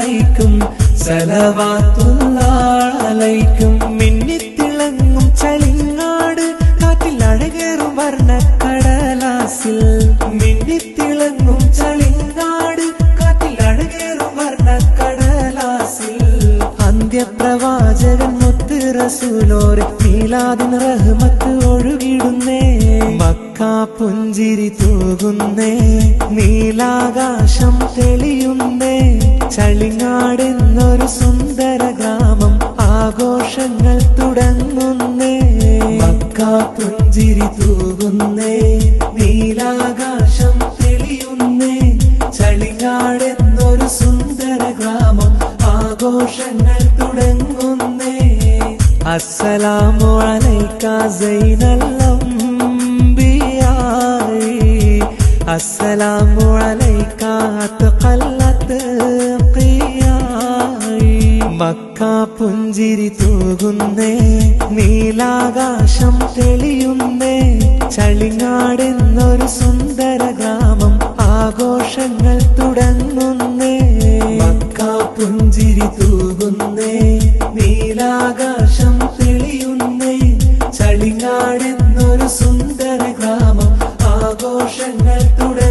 അലൈക്കും സലവാത്തുല്ലാഹ് അലൈക്കും. മിന്നിത്തിളങ്ങും ചളിങ്ങാട് കാറ്റിൽ അഴകേറും വർണ്ണക്കടലാസിൽ. മിന്നിത്തിളങ്ങും ചളിങ്ങാട് കാറ്റിൽ അഴകേറും വർണ്ണക്കടലാസിൽ. അന്ത്യപ്രവാചകൻ മുത്ത് റസൂലോരെ മീലാദിൻ റഹ്മത്ത് ഒഴുകിടുന്നേ. മക്കാ പുഞ്ചിരി തൂകുന്നേ, നീലാകാശം തെളിയുന്നേ. ചളിങ്ങാടെന്നൊരു സുന്ദര ഗ്രാമം ആഘോഷങ്ങൾ തുടങ്ങുന്നേ. മക്കാ പുഞ്ചിരി തൂകുന്നേ, നീലാകാശം തെളിയുന്നേ. ചളിങ്ങാടെന്നൊരു സുന്ദര ഗ്രാമം ആഘോഷങ്ങൾ തുടങ്ങുന്നേ. അസ്സലാമു അലൈക സൈനൽ അംബിയാഇ, അസ്സലാമു അലൈക അത്ഖൽ അത്ഖിയാഇ. മക്കാ പുഞ്ചിരി തൂകുന്നേ, നീലാകാശം തെളിയുന്നേ. ചളിങ്ങാടെന്നൊരു സുന്ദര ഗ്രാമം ആഘോഷങ്ങൾ തുടങ്ങുന്നേ. മക്കാ പുഞ്ചിരി തൂകുന്നേ, നീലാകാശം തെളിയുന്നേ. ചളിങ്ങാടെന്നൊരു സുന്ദര ഗ്രാമം ആഘോഷങ്ങൾ തുടങ്ങുന്നേ.